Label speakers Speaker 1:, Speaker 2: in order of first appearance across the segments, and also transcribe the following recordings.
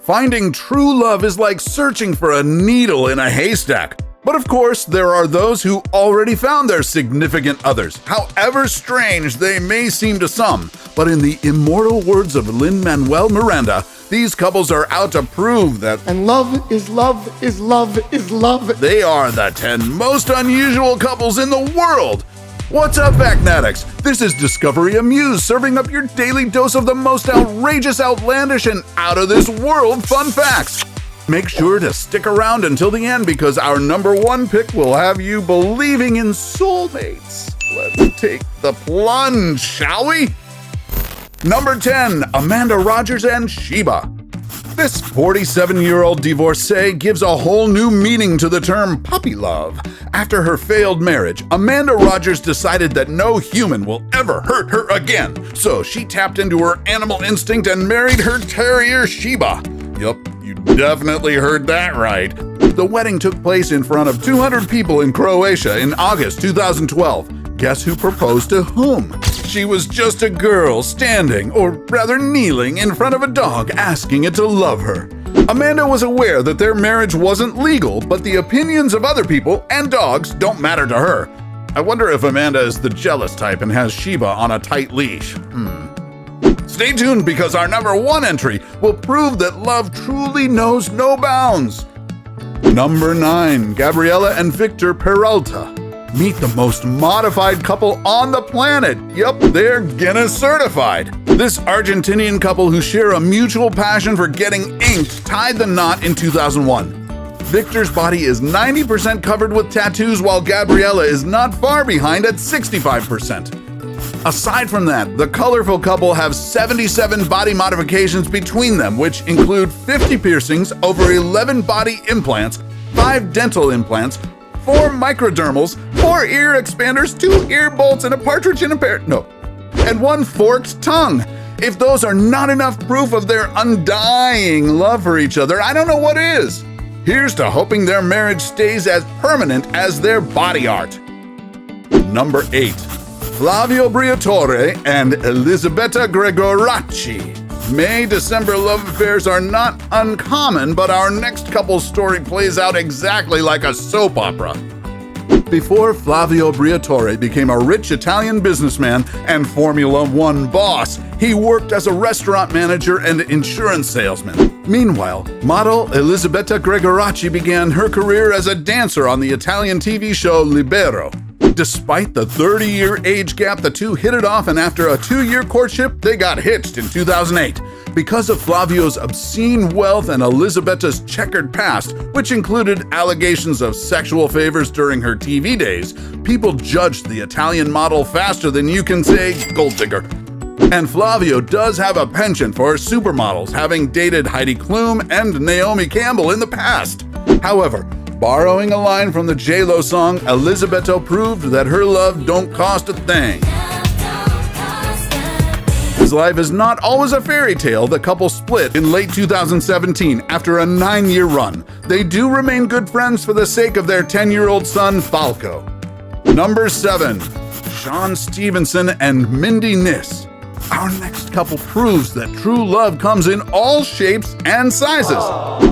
Speaker 1: Finding true love is like searching for a needle in a haystack. But of course, there are those who already found their significant others, however strange they may seem to some. But in the immortal words of Lin Manuel Miranda, these couples are out to prove that
Speaker 2: and love is love is love is love.
Speaker 1: They are the 10 most unusual couples in the world. What's up, Factnatics? This is Discovery Amuse, serving up your daily dose of the most outrageous, outlandish, and out-of-this-world fun facts. Make sure to stick around until the end because our number one pick will have you believing in soulmates. Let's take the plunge, shall we? Number 10, Amanda Rogers and Sheba. This 47-year-old divorcee gives a whole new meaning to the term puppy love. After her failed marriage, Amanda Rogers decided that no human will ever hurt her again. So she tapped into her animal instinct and married her terrier Sheba. Yup, you definitely heard that right. The wedding took place in front of 200 people in Croatia in August 2012. Guess who proposed to whom? She was just a girl standing, or rather kneeling, in front of a dog asking it to love her. Amanda was aware that their marriage wasn't legal, but the opinions of other people and dogs don't matter to her. I wonder if Amanda is the jealous type and has Sheba on a tight leash. Stay tuned because our number one entry will prove that love truly knows no bounds. Number 9, Gabriella and Victor Peralta. Meet the most modified couple on the planet. Yup, they're Guinness certified. This Argentinian couple who share a mutual passion for getting inked tied the knot in 2001. Victor's body is 90% covered with tattoos while Gabriella is not far behind at 65%. Aside from that, the colorful couple have 77 body modifications between them, which include 50 piercings, over 11 body implants, 5 dental implants, 4 microdermals, 4 ear expanders, 2 ear bolts, and a partridge in a pear. No. And 1 forked tongue. If those are not enough proof of their undying love for each other, I don't know what is. Here's to hoping their marriage stays as permanent as their body art. Number 8. Flavio Briatore and Elisabetta Gregoracci. May-December love affairs are not uncommon, but our next couple's story plays out exactly like a soap opera. Before Flavio Briatore became a rich Italian businessman and Formula One boss, he worked as a restaurant manager and insurance salesman. Meanwhile, model Elisabetta Gregoracci began her career as a dancer on the Italian TV show Libero. Despite the 30-year age gap, the two hit it off, and after a 2-year courtship, they got hitched in 2008. Because of Flavio's obscene wealth and Elisabetta's checkered past, which included allegations of sexual favors during her TV days, people judged the Italian model faster than you can say gold digger. And Flavio does have a penchant for supermodels, having dated Heidi Klum and Naomi Campbell in the past. However, borrowing a line from the J-Lo song, Elisabetta proved that her love don't cost a thing. His life is not always a fairy tale. The couple split in late 2017 after a 9-year run. They do remain good friends for the sake of their 10-year-old son, Falco. Number 7. Shawn Stevenson and Mindy Nis. Our next couple proves that true love comes in all shapes and sizes.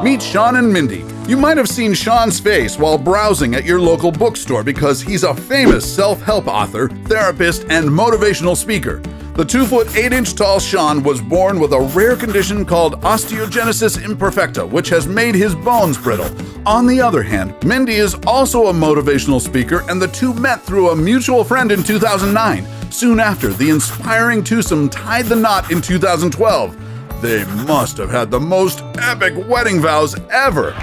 Speaker 1: Meet Shawn and Mindy. You might have seen Shawn's face while browsing at your local bookstore because he's a famous self-help author, therapist, and motivational speaker. The 2'8" tall Shawn was born with a rare condition called osteogenesis imperfecta, which has made his bones brittle. On the other hand, Mindy is also a motivational speaker, and the two met through a mutual friend in 2009. Soon after, the inspiring twosome tied the knot in 2012. They must have had the most epic wedding vows ever.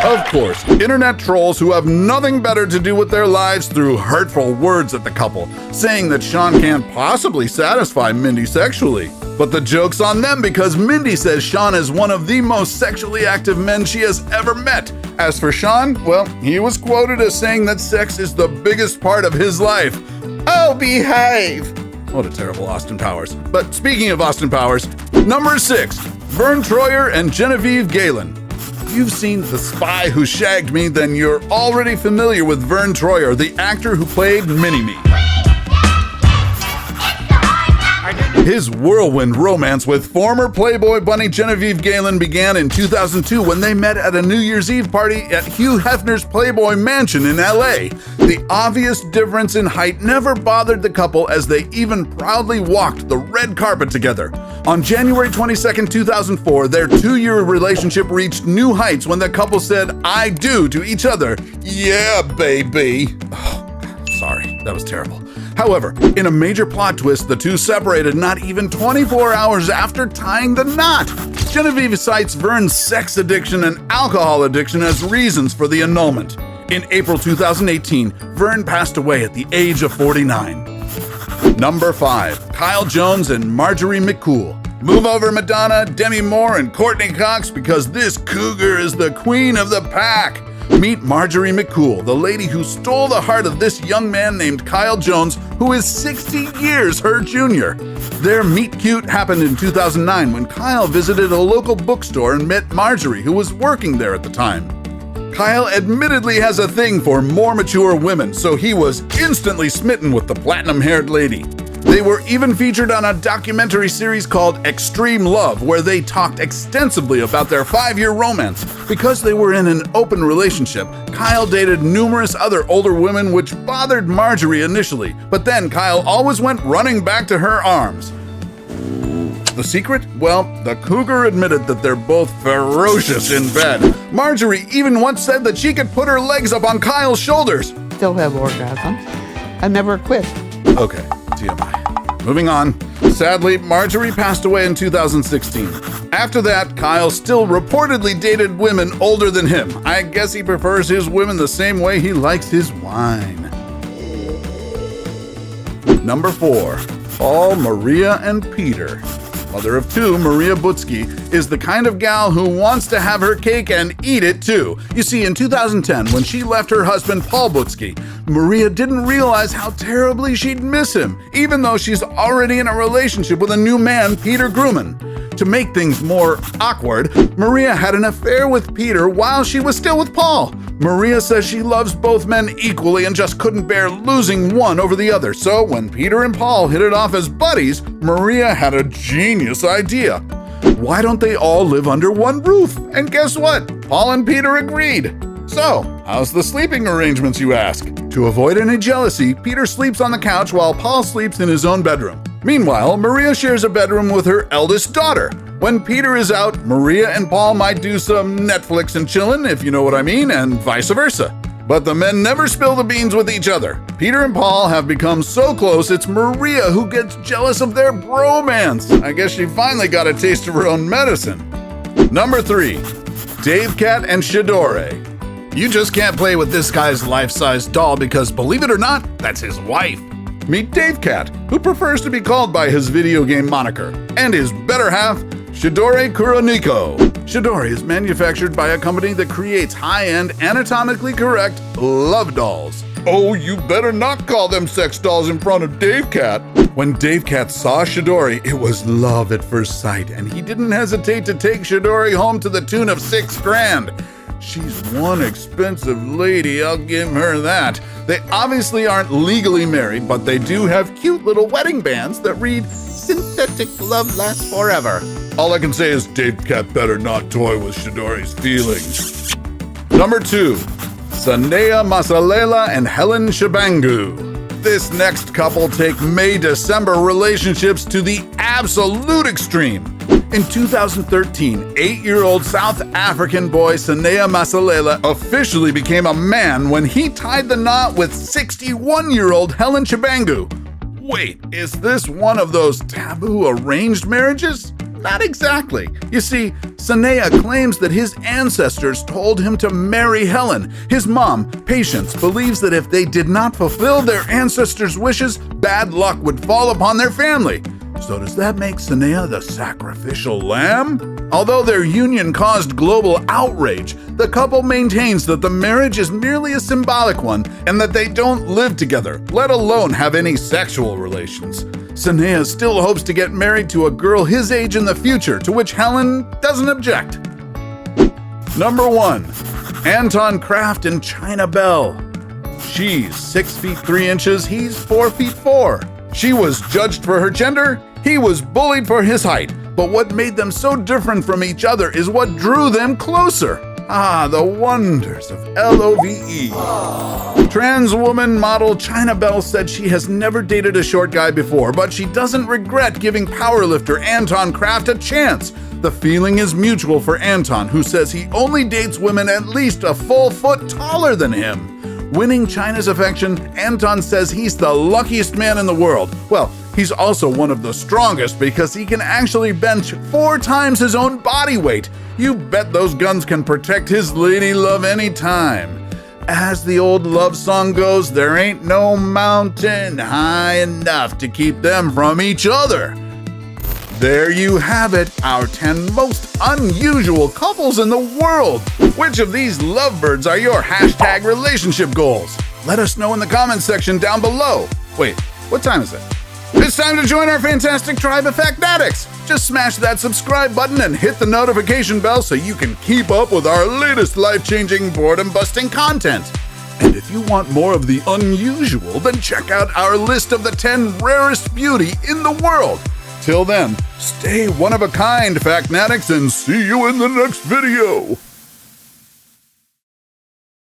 Speaker 1: Of course, internet trolls who have nothing better to do with their lives threw hurtful words at the couple, saying that Shawn can't possibly satisfy Mindy sexually. But the joke's on them because Mindy says Shawn is one of the most sexually active men she has ever met. As for Shawn, well, he was quoted as saying that sex is the biggest part of his life. Oh, behave! What a terrible Austin Powers. But speaking of Austin Powers, number 6, Vern Troyer and Genevieve Galen. If you've seen The Spy Who Shagged Me, then you're already familiar with Vern Troyer, the actor who played Mini-Me. His whirlwind romance with former Playboy bunny Genevieve Galen began in 2002 when they met at a New Year's Eve party at Hugh Hefner's Playboy mansion in LA. The obvious difference in height never bothered the couple as they even proudly walked the red carpet together. On January 22, 2004, their 2-year relationship reached new heights when the couple said, "I do" to each other. Yeah, baby. Oh, sorry, that was terrible. However, in a major plot twist, the two separated not even 24 hours after tying the knot. Genevieve cites Vern's sex addiction and alcohol addiction as reasons for the annulment. In April 2018, Vern passed away at the age of 49. Number 5. Kyle Jones and Marjorie McCool. Move over, Madonna, Demi Moore, and Courtney Cox, because this cougar is the queen of the pack. Meet Marjorie McCool, the lady who stole the heart of this young man named Kyle Jones, who is 60 years her junior. Their meet cute happened in 2009 when Kyle visited a local bookstore and met Marjorie, who was working there at the time. Kyle admittedly has a thing for more mature women, so he was instantly smitten with the platinum-haired lady. They were even featured on a documentary series called Extreme Love, where they talked extensively about their 5-year romance. Because they were in an open relationship, Kyle dated numerous other older women, which bothered Marjorie initially, but then Kyle always went running back to her arms. The secret? Well, the cougar admitted that they're both ferocious in bed. Marjorie even once said that she could put her legs up on Kyle's shoulders.
Speaker 2: Still have orgasms. I never quit.
Speaker 1: Okay, TMI. Moving on. Sadly, Marjorie passed away in 2016. After that, Kyle still reportedly dated women older than him. I guess he prefers his women the same way he likes his wine. Number 4. Paul, Maria, and Peter. Mother of 2, Maria Butsky, is the kind of gal who wants to have her cake and eat it too. You see, in 2010, when she left her husband Paul Butsky, Maria didn't realize how terribly she'd miss him, even though she's already in a relationship with a new man, Peter Grumman. To make things more awkward, Maria had an affair with Peter while she was still with Paul. Maria says she loves both men equally and just couldn't bear losing one over the other. So when Peter and Paul hit it off as buddies, Maria had a genius idea. Why don't they all live under one roof? And guess what? Paul and Peter agreed. So, how's the sleeping arrangements, you ask? To avoid any jealousy, Peter sleeps on the couch while Paul sleeps in his own bedroom. Meanwhile, Maria shares a bedroom with her eldest daughter. When Peter is out, Maria and Paul might do some Netflix and chillin', if you know what I mean, and vice versa. But the men never spill the beans with each other. Peter and Paul have become so close, it's Maria who gets jealous of their bromance. I guess she finally got a taste of her own medicine. Number 3. Dave, Cat, and Shidore. You just can't play with this guy's life-size doll because, believe it or not, that's his wife. Meet Dave Cat, who prefers to be called by his video game moniker, and his better half, Shidore Kuroniko. Shidore is manufactured by a company that creates high-end, anatomically correct love dolls. Oh, you better not call them sex dolls in front of Dave Cat. When Dave Cat saw Shidore, it was love at first sight, and he didn't hesitate to take Shidore home to the tune of $6,000. She's one expensive lady, I'll give her that. They obviously aren't legally married, but they do have cute little wedding bands that read, "Synthetic love lasts forever." All I can say is Dave Cat better not toy with Shidore's feelings. Number 2. Sonia Masalela and Helen Shabangu. This next couple take May-December relationships to the absolute extreme. In 2013, 8-year-old South African boy Sonia Masalela officially became a man when he tied the knot with 61-year-old Helen Shabangu. Wait, is this one of those taboo arranged marriages? Not exactly. You see, Sonia claims that his ancestors told him to marry Helen. His mom, Patience, believes that if they did not fulfill their ancestors' wishes, bad luck would fall upon their family. So does that make Sonia the sacrificial lamb? Although their union caused global outrage, the couple maintains that the marriage is merely a symbolic one and that they don't live together, let alone have any sexual relations. Sonia still hopes to get married to a girl his age in the future, to which Helen doesn't object. Number 1. Anton, Kraft, and Chyna Bell. She's 6 feet 3 inches, he's 4 feet 4. She was judged for her gender, He was bullied for his height, but what made them so different from each other is what drew them closer. Ah, the wonders of LOVE. Trans woman model Chyna Bell said she has never dated a short guy before, but she doesn't regret giving powerlifter Anton Kraft a chance. The feeling is mutual for Anton, who says he only dates women at least a full foot taller than him. Winning Chyna's affection, Anton says he's the luckiest man in the world. Well, he's also one of the strongest because he can actually bench 4 times his own body weight. You bet those guns can protect his lady love anytime. As the old love song goes, there ain't no mountain high enough to keep them from each other. There you have it, our 10 most unusual couples in the world. Which of these lovebirds are your hashtag relationship goals? Let us know in the comments section down below. Wait, what time is it? It's time to join our fantastic tribe of Factnatics. Just smash that subscribe button and hit the notification bell so you can keep up with our latest life-changing, boredom-busting content. And if you want more of the unusual, then check out our list of the 10 rarest beauty in the world. Till then, stay one of a kind, Factnatics, and see you in the next video.